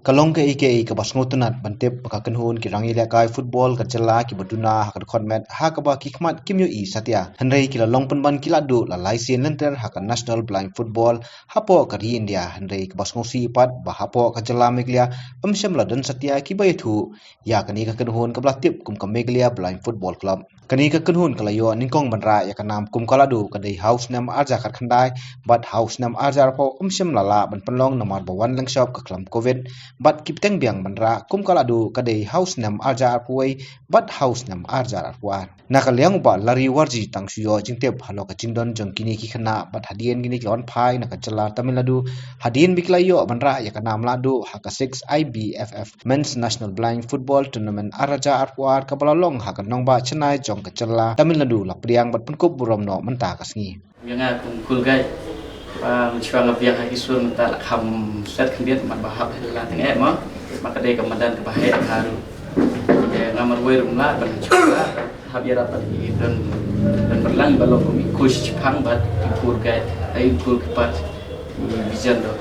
kalong ke ike ke bas ngotunat bantep pakaken hun ki rangi lekai football ka jela ki baduna ha ka khotmet ha ka ba ki khmat kimyo i satya hanrei ki la long penban ki ladu la laisen lenter ha ka national blind football hapo ka ri india hanrei ka bas ngosi pat ba hapo ka jela meglia amsem la dan satya ki bai thu ya kani ka ken hun ka bla tip kum ka meglia blind football club kani ka ken hun kala yo ningkong banra ya ka nam kum kala du ka dei house nam arja khat khandai but house nam arja pho amsem la la ban panlong namar ba wan lang shop ka klam covid but kipteng biang bandra kum kala du kadai house nam arja arpuai but house nam arja arpuar nakaliang ba lari warji tangsuyo jingtep halo ka jingdon jongkini ki khana but hadien gini ki on phai nakajala tamilnadu hadien biklayo bandra ya kana mladu haka 6 IBFF men's national blind football tournament arja arpuar kabalalong haka nongba chenai jong kajala tamilnadu la priang bat punkup buromno menta kasngi yang aku kulgai mencoba ngabiang lagi sur minta ham set kemudian mat bahap lah tengah mah maka dia kemudian kebahaya haru ya ngamar way rumah mencoba habiar apa dan berlang balong kami coach Jepang bat ikut guide ikut kepat vision do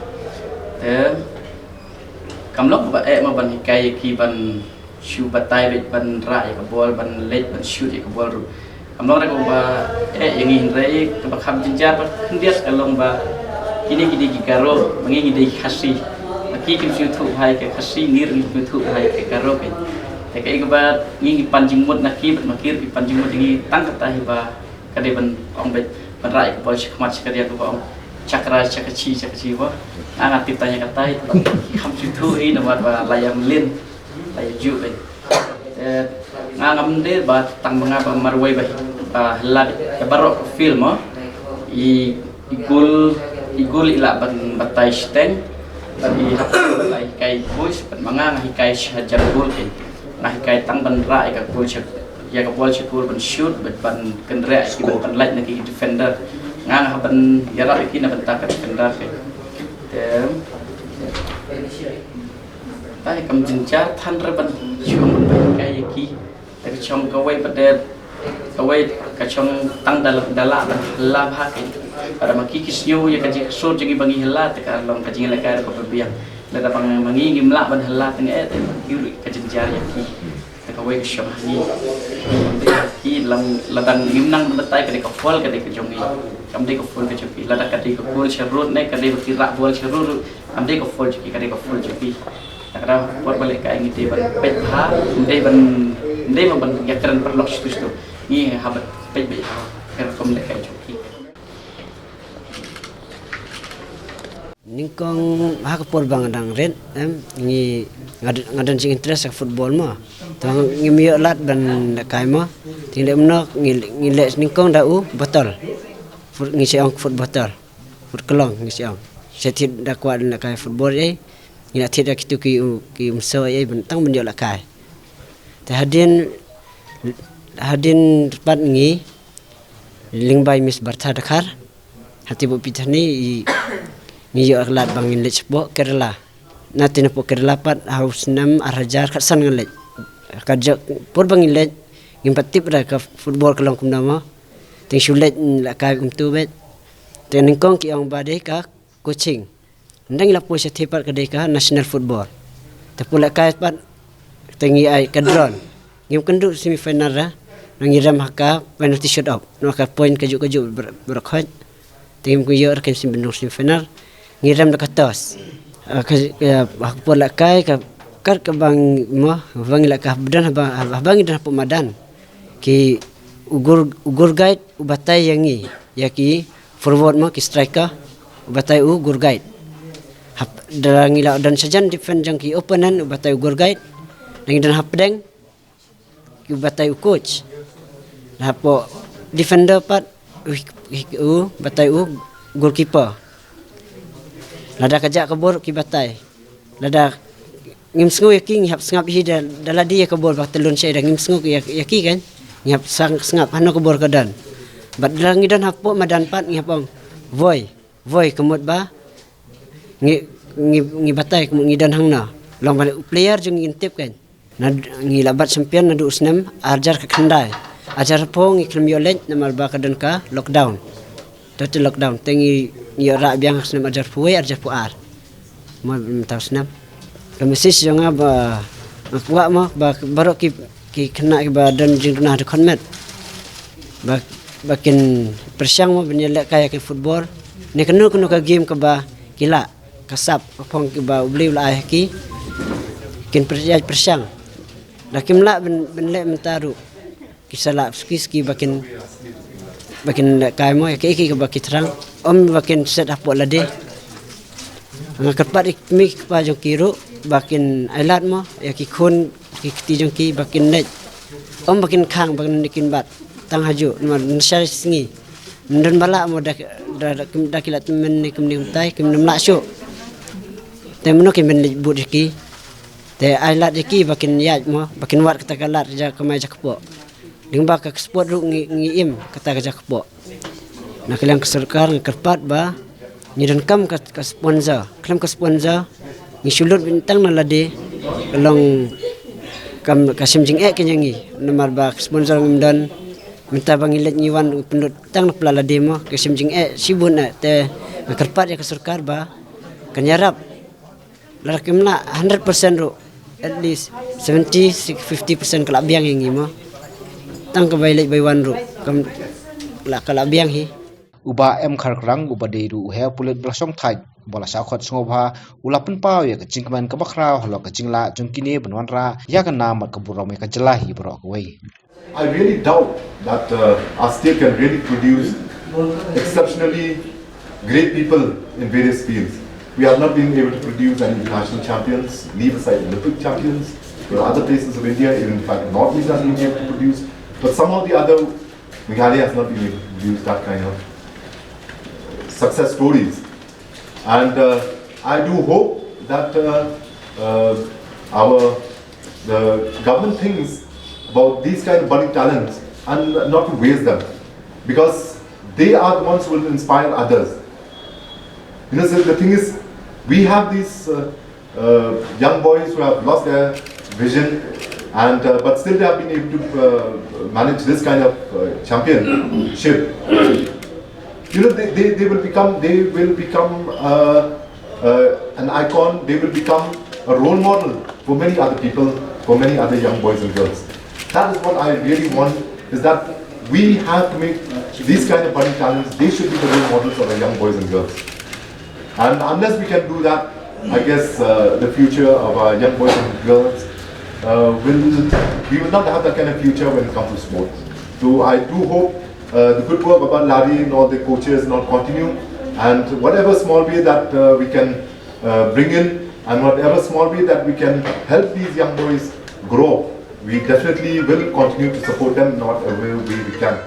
kamlok ba mah ban hikai ki ban shoot batai ban rai ke bol ban late ban shoot ke bol amlong rek ba yang ingin rei ke bakam jinjar kendias kalong ba kini gigaro mengingi dei khasi aki kim situ hai ke khasi ngir situ hai ke karo ke kai ke ba ngi panjing mut nakib makir ki panjing mut ngi tang kata ba kade ban ong be ban rai ke bol khmat sekali aku ong cakra cakaci ba angat tanya kata itu kam situ ini nama ba layam lin layam ju be ngam de ba tang mengapa marwai ba lad ke barok film i igul ila ban batai steng bagi batai kai push ban mangang hikai hajar gol ke nah hikai tang ban ra ka gol chek ya ka bol chek ban shoot ban kendra ki ban light nagi defender ngang ban yara ki na ban ta ka defender ke tai kam jinjar than ra ban chum ban kai ki ta chom ka wai padet kawai kacang tang dalam la bah ke ada maki kisyo ya kaji so jangi bangi hela te kalong kaji leka ko biang la da bang mangi ngimla ban hela teng te kiru kaji jar ya ki te kawai kisyo ni ki ladang ngimnang betai ke ko fol ke ke jongi kam de ko fol ke chopi lada ka de ko fol cherut ne ka de ko tira bol cherut am de ko fol chopi ka de ko fol chopi takra por balik ka ngi te ban pet ha de ban ya keren perlok situ ni habat pet kan kom le ka chopi ningkong hak por bang dang ren ni ngadan sing interest football ma tang ngimio lat ban kai ma tinde menok ngile ningkong da u botol fut ngisi ong fut botol fut kelong ngisi ong setit da kwa da kai football ai ina thit da kitu ki umso ai bentang bendio la kai ta hadin pat ngi lingbai mis bartha dakar hati bu pitani niyo aklat bangin lech bo Kerala natin po Kerala pat house nam arajar khasan ngalej kajak por bangin lech gimpatip ra ka football kalong kum nama ting sulet la ka tu bet tening kong ki ong bade ka coaching ndang la po sa thipat ka de ka national football tapula ka pat tengi ai kadron ngim kendu semifinal ra nangiram haka penalty shot out no ka point kaju berakhat tim ku yo kan semifinal ngiram dekat tos aku pola kai ka kar ka bang mo bang la ka badan bang dan pemadan ki ugur guide ubatai yangi ya ki forward mo ki striker ubatai ugur guide dalang ila dan sajan defend jang ki opponent ubatai ugur guide nang dan hapdeng ki ubatai coach hapo defender pat batai goalkeeper lada kajak kabor ki batai lada ngim sngu yaking hap sngap hi daladi ya kabor batelun saya ngim sngu yaki kan ngap sngap hano kabor kadan bat dalangi dan hapo madan pat ngapong voi kemut ba ngi batai ngi dan hangna long balik player jung intip kan ngi labat champion nadu usnam arjar ka khandai ajar po ngi kremiolet namal ba kadan ka lockdown total lockdown tengi ni ra biang snam ajar puai ajar puar mo tahu snam Kemesis yang apa kuat mah baru ki kena ki badan jengna de konmet bakin persiang mah benyelek kayak ke football ni kenu ke game ke ba kila kasap apong ke ba beli ulah ki kin persiang lakim la benlek mentaru kisala ski bakin kai mo ya ki bakin terang bakin set apa lade ngakat mi pa jong kiru bakin ailat mo ya ki khun ki ti jong ki bakin net bakin khang bakin nikin bat tang haju man syar singi ndon bala mo da kilat men ni kum ni tai kum nam la syo te mono ki men but ki te ailat ki bakin yat mo bakin wat kata kalat ja kemai ja kepo ding ba ka sport ru ngi im kata ja kepo nak kelang keserkar kerpat ba ni dan kam ka sponsor klam ka sponsor ni sulut bintang na lade kalong kam kasim jing kenyangi nomor ba sponsor ngimdan minta bangilet nyiwan pendut tang na plala demo kasim jing sibun te kerpat ya keserkar ba kanyarap lakimna 100% ro at least 70-50% kalabiang yang mo tang ka bailet baywan ro kam la kalabiang hi uba kharkrang uba deiru he pulet blasong thai bola sakhot sngobha ulapun paw ya kachingman ka bakhra holo kachingla jungkine banwanra ya ka namat ka burome ka jelahi bro wei. I really doubt that our state can really produce exceptionally great people in various fields. We have not been able to produce any national champions, leave aside Olympic champions. There are other places of India, even in fact Northeast has been able to produce, but somehow the other Meghalaya has not been able to produce that kind of success stories, and I do hope that the government thinks about these kind of budding talents and not to waste them, because they are the ones who will inspire others. You know, so the thing is, we have these young boys who have lost their vision, and but still they have been able to manage this kind of championship. You know, they will become an icon. They will become a role model for many other people, for many other young boys and girls. That is what I really want, is that we have to make these kind of budding talents, they should be the role models of our young boys and girls. And unless we can do that, I guess the future of our young boys and girls we will not have that kind of future when it comes to sports. So I do hope the good work about Larry and all the coaches and all continue, and whatever small way that we can bring in, and whatever small way that we can help these young boys grow, we definitely will continue to support them in whatever way we can.